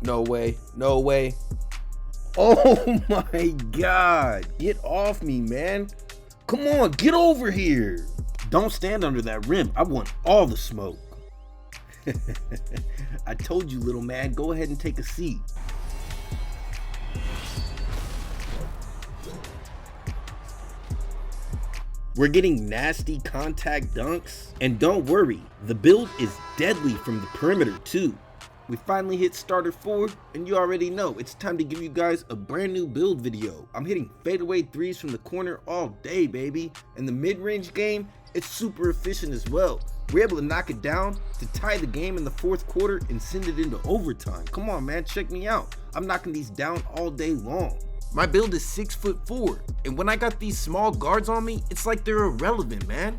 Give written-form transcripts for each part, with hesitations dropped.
No way. No way. Oh my God. Get off me, man. Come on, get over here. Don't stand under that rim. I want all the smoke. I told you, little man, go ahead and take a seat. We're getting nasty contact dunks. And don't worry, the build is deadly from the perimeter too. We finally hit starter 4, and you already know it's time to give you guys a brand new build video. I'm hitting fadeaway threes from the corner all day, baby. And the mid-range game, it's super efficient as well. We're able to knock it down to tie the game in the 4th quarter and send it into overtime. Come on, man, check me out. I'm knocking these down all day long. My build is 6'4", and when I got these small guards on me, it's like they're irrelevant, man.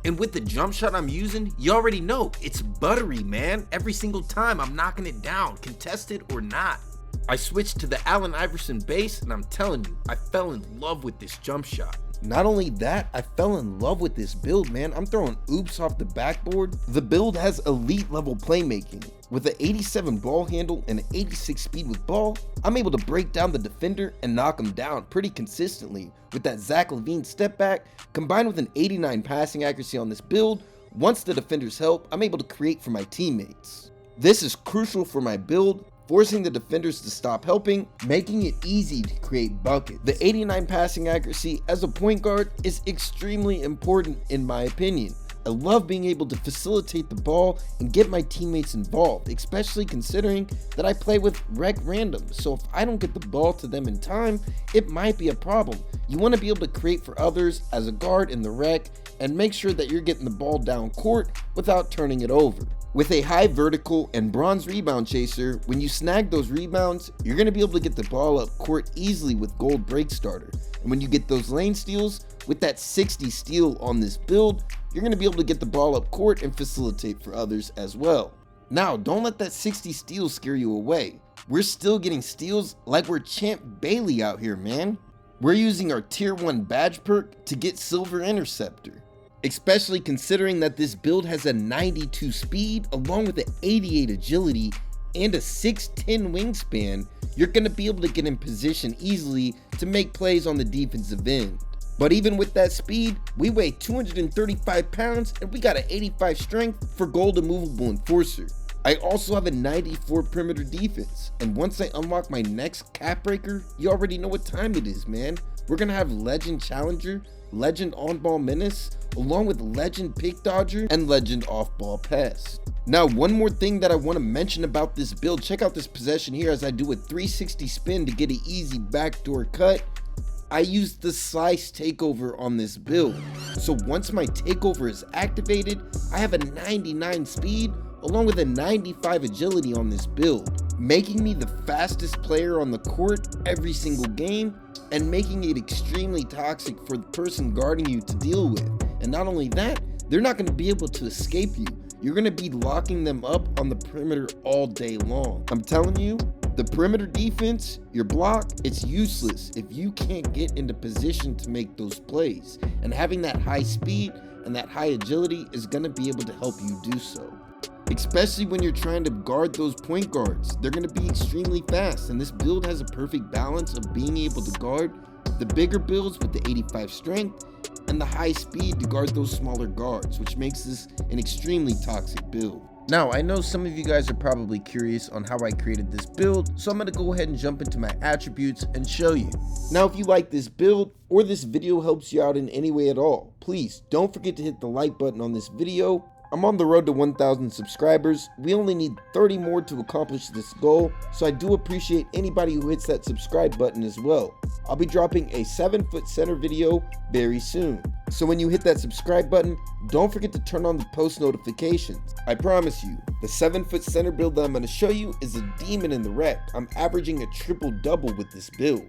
And with the jump shot I'm using, you already know, it's buttery, man. Every single time I'm knocking it down, contested or not. I switched to the Allen Iverson base, and I'm telling you, I fell in love with this jump shot. Not only that, I fell in love with this build, man. I'm throwing oops off the backboard. The build has elite level playmaking. With an 87 ball handle and an 86 speed with ball, I'm able to break down the defender and knock him down pretty consistently. With that Zach LaVine step back, combined with an 89 passing accuracy on this build, once the defenders help, I'm able to create for my teammates. This is crucial for my build, forcing the defenders to stop helping, making it easy to create buckets. The 89 passing accuracy as a point guard is extremely important in my opinion. I love being able to facilitate the ball and get my teammates involved, especially considering that I play with rec random, so if I don't get the ball to them in time, it might be a problem. You want to be able to create for others as a guard in the rec and make sure that you're getting the ball down court without turning it over. With a high vertical and bronze rebound chaser, when you snag those rebounds, you're going to be able to get the ball up court easily with gold break starter. And when you get those lane steals, with that 60 steal on this build, you're going to be able to get the ball up court and facilitate for others as well. Now, don't let that 60 steals scare you away. We're still getting steals like we're Champ Bailey out here, man. We're using our tier 1 badge perk to get silver interceptor. Especially considering that this build has a 92 speed along with an 88 agility and a 6'10 wingspan, you're going to be able to get in position easily to make plays on the defensive end. But even with that speed, we weigh 235 pounds and we got an 85 strength for gold immovable enforcer. I also have a 94 perimeter defense, and once I unlock my next cap breaker, you already know what time it is, man. We're going to have legend challenger, legend on-ball menace, along with legend pick dodger and legend off-ball pest. Now, one more thing that I want to mention about this build, check out this possession here as I do a 360 spin to get an easy backdoor cut. I used the slice takeover on this build. So once my takeover is activated, I have a 99 speed along with a 95 agility on this build, making me the fastest player on the court every single game and making it extremely toxic for the person guarding you to deal with. And not only that, they're not going to be able to escape you. You're going to be locking them up on the perimeter all day long. I'm telling you, the perimeter defense, your block, it's useless if you can't get into position to make those plays. And having that high speed and that high agility is going to be able to help you do so. Especially when you're trying to guard those point guards. They're going to be extremely fast, and this build has a perfect balance of being able to guard the bigger builds with the 85 strength and the high speed to guard those smaller guards, which makes this an extremely toxic build. Now, I know some of you guys are probably curious on how I created this build, so I'm going to go ahead and jump into my attributes and show you. Now, if you like this build or this video helps you out in any way at all, please don't forget to hit the like button on this video. I'm on the road to 1,000 subscribers. We only need 30 more to accomplish this goal, so I do appreciate anybody who hits that subscribe button as well. I'll be dropping a 7-foot center video very soon. So when you hit that subscribe button, don't forget to turn on the post notifications. I promise you, the 7-foot center build that I'm going to show you is a demon in the rec. I'm averaging a triple-double with this build.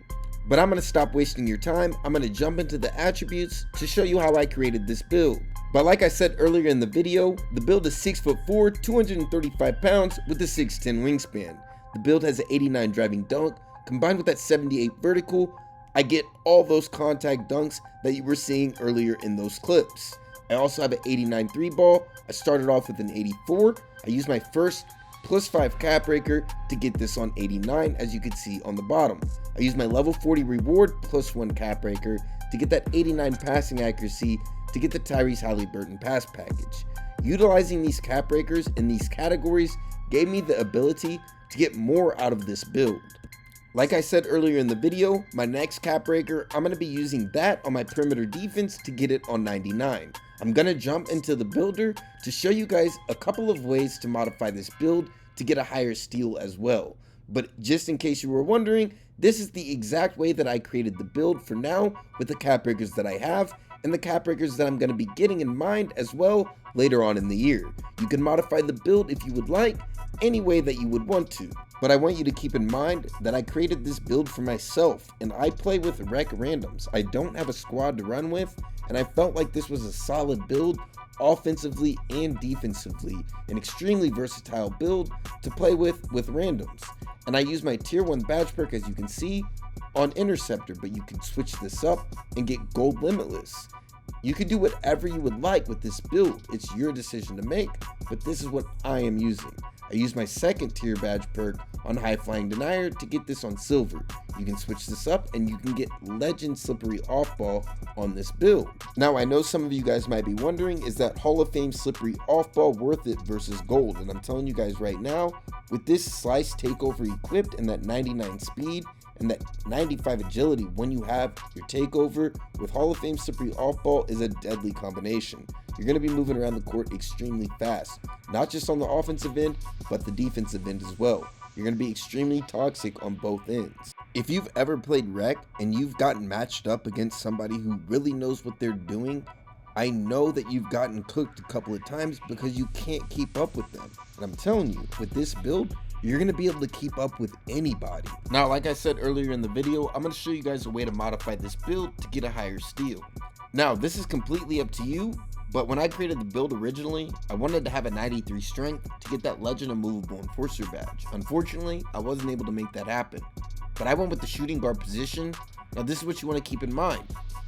But I'm going to stop wasting your time. I'm going to jump into the attributes to show you how I created this build. But like I said earlier in the video, the build is 6'4", 235 pounds with a 6'10 wingspan. The build has an 89 driving dunk, combined with that 78 vertical. I get all those contact dunks that you were seeing earlier in those clips. I also have an 89 3 ball. I started off with an 84. I used my first plus 5 cap breaker to get this on 89, as you can see on the bottom. I use my level 40 reward plus 1 cap breaker to get that 89 passing accuracy to get the Tyrese Halliburton pass package. Utilizing these cap breakers in these categories gave me the ability to get more out of this build. Like I said earlier in the video, my next cap breaker, I'm going to be using that on my perimeter defense to get it on 99. I'm going to jump into the builder to show you guys a couple of ways to modify this build to get a higher steal as well. But just in case you were wondering, this is the exact way that I created the build for now with the cap breakers that I have and the cap breakers that I'm going to be getting in mind as well later on in the year. You can modify the build if you would like, any way that you would want to. But I want you to keep in mind that I created this build for myself and I play with rec randoms. I don't have a squad to run with, and I felt like this was a solid build offensively and defensively, an extremely versatile build to play with randoms. And I use my tier 1 badge perk, as you can see, on interceptor, but you can switch this up and get gold limitless. You can do whatever you would like with this build. It's your decision to make, but this is what I am using. I use my second tier badge perk on high flying denier to get this on silver. You can switch this up and you can get legend slippery off ball on this build. Now I know some of you guys might be wondering, is that Hall of Fame slippery off ball worth it versus gold? And I'm telling you guys right now, with this slice takeover equipped and that 99 speed and that 95 agility when you have your takeover with Hall of Fame slippery off ball is a deadly combination. You're going to be moving around the court extremely fast, not just on the offensive end, but the defensive end as well. You're going to be extremely toxic on both ends. If you've ever played rec and you've gotten matched up against somebody who really knows what they're doing, I know that you've gotten cooked a couple of times because you can't keep up with them. And I'm telling you, with this build, you're going to be able to keep up with anybody. Now, like I said earlier in the video, I'm going to show you guys a way to modify this build to get a higher steal. Now, this is completely up to you, but when I created the build originally, I wanted to have a 93 strength to get that Legend of Movable Enforcer badge. Unfortunately, I wasn't able to make that happen, but I went with the shooting guard position. Now, this is what you want to keep in mind.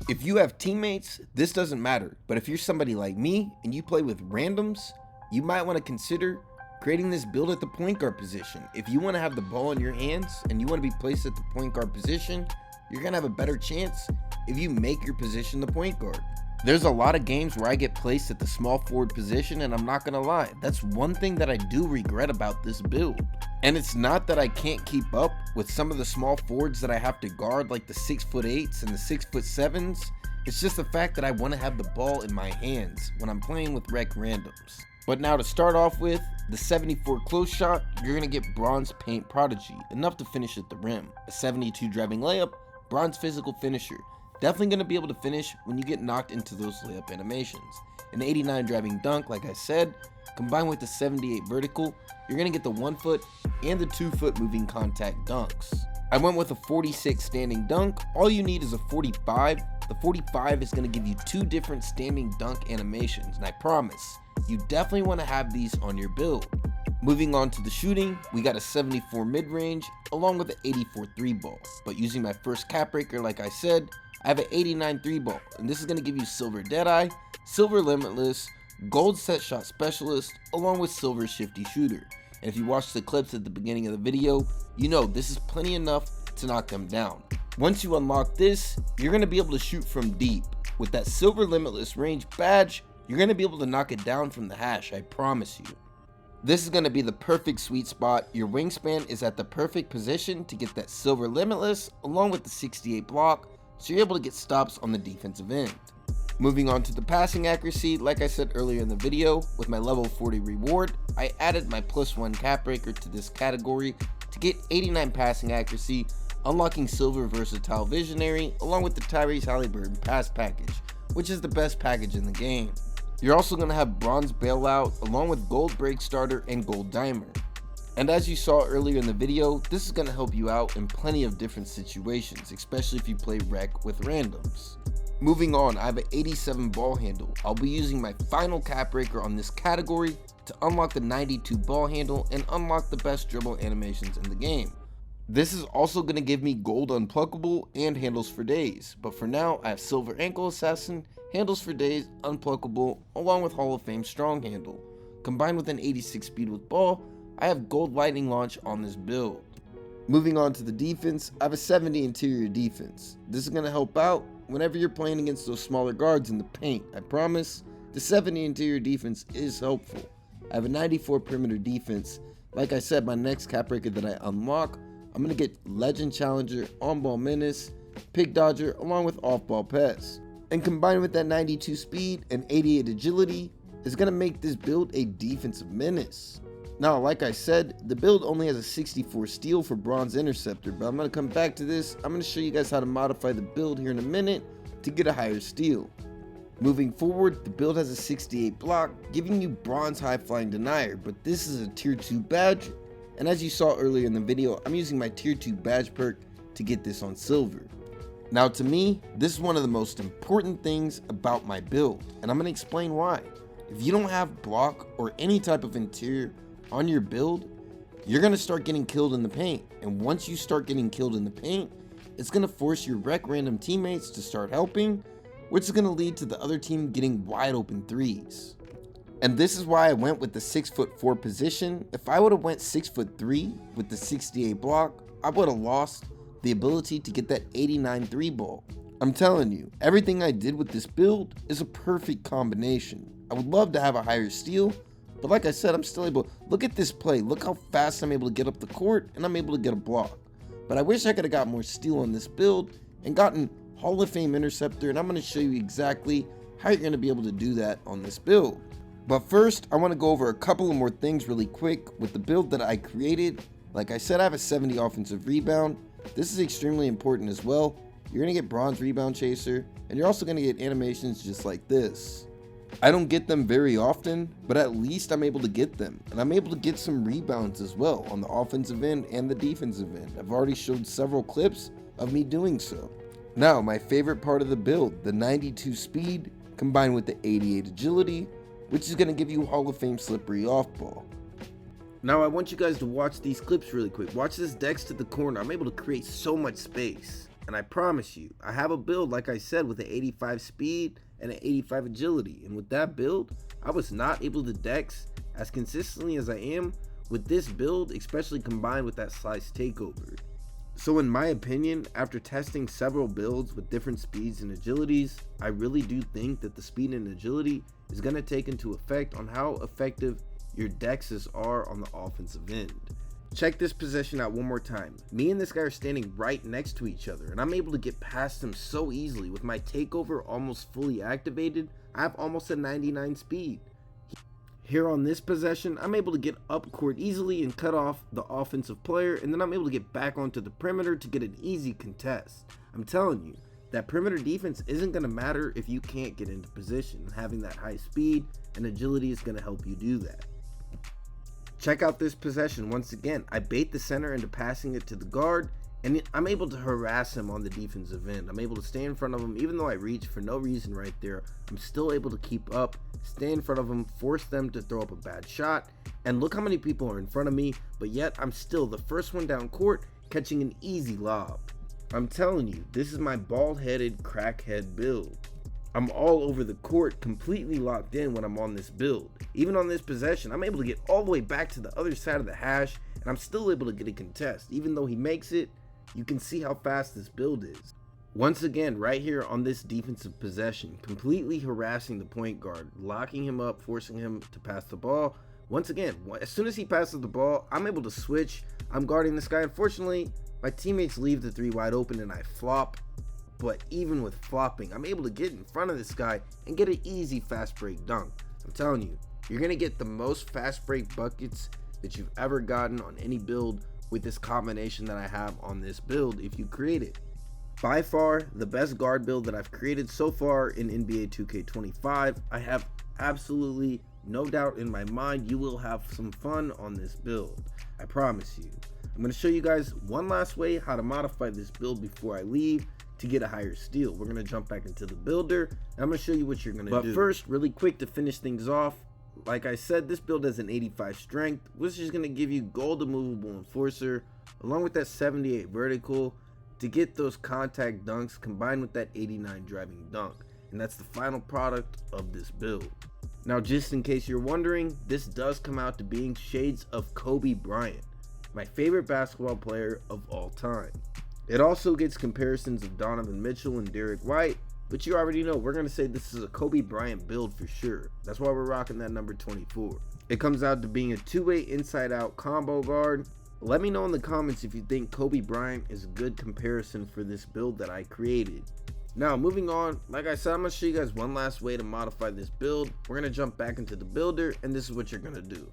If you have teammates, this doesn't matter, but if you're somebody like me and you play with randoms, you might want to consider creating this build at the point guard position. If you want to have the ball in your hands and you want to be placed at the point guard position, you're going to have a better chance if you make your position the point guard. There's a lot of games where I get placed at the small forward position, and I'm not gonna lie, that's one thing that I do regret about this build. And it's not that I can't keep up with some of the small forwards that I have to guard, like the 6'8" and the 6'7". It's just the fact that I want to have the ball in my hands when I'm playing with rec randoms. But now to start off with, the 74 close shot, you're gonna get bronze paint prodigy, enough to finish at the rim. A 72 driving layup, bronze physical finisher. Definitely going to be able to finish when you get knocked into those layup animations. An 89 driving dunk, like I said, combined with the 78 vertical, you're going to get the 1 foot and the 2 foot moving contact dunks. I went with a 46 standing dunk. All you need is a 45. The 45 is going to give you 2 different standing dunk animations, and I promise, you definitely want to have these on your build. Moving on to the shooting, we got a 74 mid-range along with an 84 3-ball, but using my first cap breaker, like I said, I have an 89 3-ball, and this is going to give you silver deadeye, silver limitless, gold set shot specialist, along with silver shifty shooter. And if you watch the clips at the beginning of the video, you know this is plenty enough to knock them down. Once you unlock this, you're going to be able to shoot from deep. With that silver limitless range badge, you're going to be able to knock it down from the hash, I promise you. This is going to be the perfect sweet spot. Your wingspan is at the perfect position to get that silver limitless, along with the 68 block, so you're able to get stops on the defensive end. Moving on to the passing accuracy, like I said earlier in the video, with my level 40 reward, I added my +1 cap breaker to this category to get 89 passing accuracy, unlocking silver versatile visionary, along with the Tyrese Halliburton pass package, which is the best package in the game. You're also going to have bronze bailout, along with gold break starter and gold dimer. And as you saw earlier in the video, this is going to help you out in plenty of different situations, especially if you play rec with randoms. Moving on, I have an 87 ball handle. I'll be using my final cap breaker on this category to unlock the 92 ball handle and unlock the best dribble animations in the game. This is also going to give me gold unpluckable and handles for days, but for now I have silver ankle assassin, handles for days, unpluckable, along with Hall of Fame strong handle. Combined with an 86 speed with ball, I have gold lightning launch on this build. Moving on to the defense, I have a 70 interior defense. This is going to help out whenever you're playing against those smaller guards in the paint. I promise, the 70 interior defense is helpful. I have a 94 perimeter defense. Like I said, my next cap breaker that I unlock, I'm going to get Legend Challenger, On-Ball Menace, Pick Dodger, along with Off-Ball Pass. And combined with that 92 speed and 88 agility, is going to make this build a defensive menace. Now, like I said, the build only has a 64 steal for Bronze Interceptor, but I'm going to come back to this. I'm going to show you guys how to modify the build here in a minute to get a higher steal. Moving forward, the build has a 68 block, giving you Bronze High Flying Denier, but this is a Tier 2 badge, and as you saw earlier in the video, I'm using my Tier 2 badge perk to get this on Silver. Now to me, this is one of the most important things about my build, and I'm going to explain why. If you don't have block or any type of interior on your build, you're going to start getting killed in the paint, and once you start getting killed in the paint, it's going to force your rec random teammates to start helping, which is going to lead to the other team getting wide open threes. And this is why I went with the 6'4" position. If I would have went 6'3" with the 68 block, I would have lost the ability to get that 89 3 ball. I'm telling you, everything I did with this build is a perfect combination. I would love to have a higher steal, but like I said, I'm still able. Look at this play. Look how fast I'm able to get up the court, and I'm able to get a block. But I wish I could have got more steal on this build and gotten Hall of Fame interceptor, and I'm going to show you exactly how you're going to be able to do that on this build. But first, I want to go over a couple of more things really quick with the build that I created. Like I said, I have a 70 offensive rebound. This is extremely important as well. You're going to get Bronze Rebound Chaser, and you're also going to get animations just like this. I don't get them very often, but at least I'm able to get them, and I'm able to get some rebounds as well on the offensive end and the defensive end. I've already showed several clips of me doing so. Now, my favorite part of the build, the 92 speed combined with the 88 agility, which is going to give you Hall of Fame slippery off ball. Now, I want you guys to watch these clips really quick. Watch this Dex to the corner. I'm able to create so much space, and I promise you, I have a build, like I said, with an 85 speed and an 85 agility, and with that build, I was not able to Dex as consistently as I am with this build, especially combined with that slice takeover. So in my opinion, after testing several builds with different speeds and agilities, I really do think that the speed and agility is going to take into effect on how effective your dexes are on the offensive end. Check this possession out one more time. Me and this guy are standing right next to each other, and I'm able to get past him so easily. With my takeover almost fully activated, I have almost a 99 speed. Here on this possession, I'm able to get up court easily and cut off the offensive player, and then I'm able to get back onto the perimeter to get an easy contest. I'm telling you, that perimeter defense isn't going to matter if you can't get into position. Having that high speed and agility is going to help you do that. Check out this possession once again. I bait the center into passing it to the guard, and I'm able to harass him on the defensive end. I'm able to stay in front of him, even though I reach for no reason right there. I'm still able to keep up, stay in front of them, force them to throw up a bad shot, and look how many people are in front of me, but yet I'm still the first one down court, catching an easy lob. I'm telling you, this is my bald-headed crackhead build. I'm all over the court, completely locked in when I'm on this build. Even on this possession, I'm able to get all the way back to the other side of the hash, and I'm still able to get a contest. Even though he makes it, you can see how fast this build is. Once again, right here on this defensive possession, completely harassing the point guard, locking him up, forcing him to pass the ball. Once again, as soon as he passes the ball, I'm able to switch. I'm guarding this guy. Unfortunately, my teammates leave the three wide open and I flop. But even with flopping, I'm able to get in front of this guy and get an easy fast break dunk. I'm telling you, you're going to get the most fast break buckets that you've ever gotten on any build with this combination that I have on this build if you create it. By far, the best guard build that I've created so far in NBA 2K25. I have absolutely no doubt in my mind you will have some fun on this build. I promise you. I'm going to show you guys one last way how to modify this build before I leave to get a higher steal. We're going to jump back into the builder, and I'm going to show you what you're going to do. But first, really quick to finish things off, like I said, this build has an 85 strength, which is going to give you gold immovable enforcer, along with that 78 vertical, to get those contact dunks combined with that 89 driving dunk. And that's the final product of this build. Now, just in case you're wondering, this does come out to being shades of Kobe Bryant, my favorite basketball player of all time. It also gets comparisons of Donovan Mitchell and Derek White, but you already know we're going to say this is a Kobe Bryant build for sure. That's why we're rocking that number 24. It comes out to being a two-way inside-out combo guard. Let me know in the comments if you think Kobe Bryant is a good comparison for this build that I created. Now, moving on, like I said, I'm going to show you guys one last way to modify this build. We're going to jump back into the builder, and this is what you're going to do.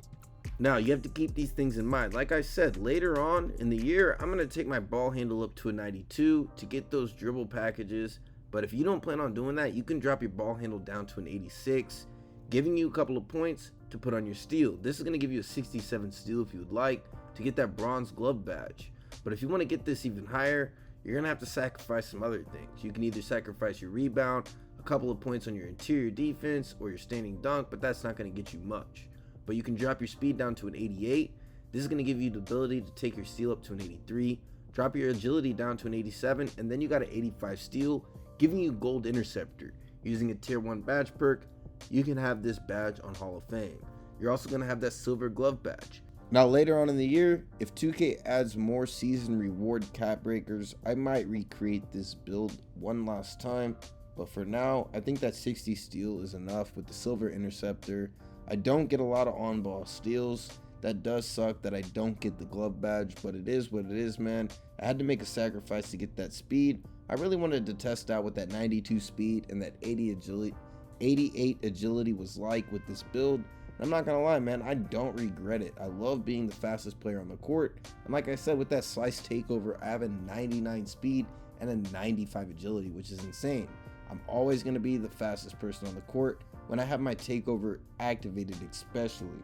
Now, you have to keep these things in mind. Like I said, later on in the year, I'm going to take my ball handle up to a 92 to get those dribble packages. But if you don't plan on doing that, you can drop your ball handle down to an 86, giving you a couple of points to put on your steal. This is going to give you a 67 steal if you would like to get that bronze glove badge. But if you want to get this even higher, you're going to have to sacrifice some other things. You can either sacrifice your rebound, a couple of points on your interior defense, or your standing dunk, but that's not going to get you much. But you can drop your speed down to an 88. This is going to give you the ability to take your steal up to an 83, drop your agility down to an 87, and then you got an 85 steal, giving you gold interceptor. Using a tier 1 badge perk, you can have this badge on Hall of Fame. You're also going to have that silver glove badge. Now, later on in the year, if 2K adds more season reward cap breakers, I might recreate this build one last time. But for now, I think that 60 steal is enough with the silver interceptor. I don't get a lot of on-ball steals. That does suck that I don't get the glove badge, but it is what it is, man. I had to make a sacrifice to get that speed. I really wanted to test out what that 92 speed and that 88 agility was like with this build. I'm not gonna lie, man, I don't regret it. I love being the fastest player on the court. And like I said, with that slice takeover, I have a 99 speed and a 95 agility, which is insane. I'm always gonna be the fastest person on the court when I have my takeover activated especially.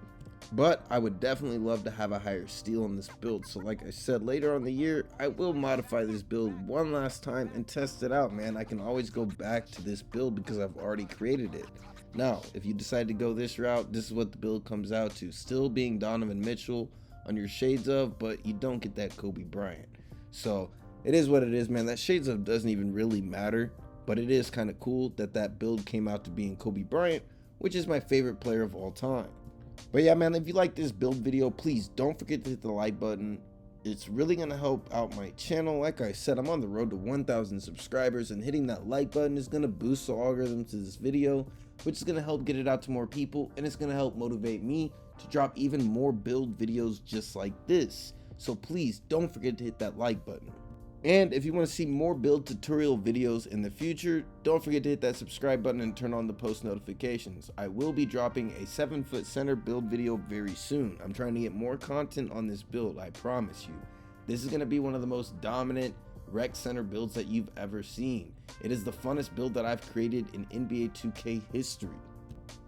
But I would definitely love to have a higher steal on this build. So like I said, later on in the year, I will modify this build one last time and test it out, man. I can always go back to this build because I've already created it. Now, if you decide to go this route, this is what the build comes out to. Still being Donovan Mitchell on your shades of, but you don't get that Kobe Bryant. So it is what it is, man. That shades of doesn't even really matter, but it is kind of cool that that build came out to being Kobe Bryant, which is my favorite player of all time. But yeah, man, if you like this build video, please don't forget to hit the like button. It's really going to help out my channel. Like I said, I'm on the road to 1,000 subscribers, and hitting that like button is going to boost the algorithm to this video, which is going to help get it out to more people, and it's going to help motivate me to drop even more build videos just like this. So please don't forget to hit that like button. And if you want to see more build tutorial videos in the future, don't forget to hit that subscribe button and turn on the post notifications. I will be dropping a 7-foot center build video very soon. I'm trying to get more content on this build, I promise you. This is going to be one of the most dominant rec center builds that you've ever seen. It is the funnest build that I've created in NBA 2K history.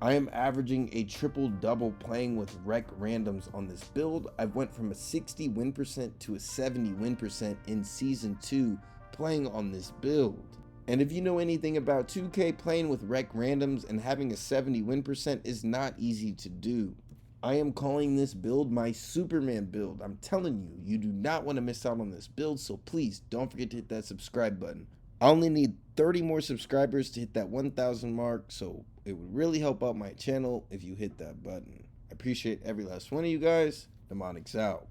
I am averaging a triple-double playing with rec randoms on this build. I went from a 60 win percent to a 70 win percent in season 2 playing on this build. And if you know anything about 2K, playing with rec randoms and having a 70 win percent is not easy to do. I am calling this build my Superman build. I'm telling you, you do not want to miss out on this build, so please don't forget to hit that subscribe button. I only need 30 more subscribers to hit that 1,000 mark, so it would really help out my channel if you hit that button. I appreciate every last one of you guys. Mnemonics out.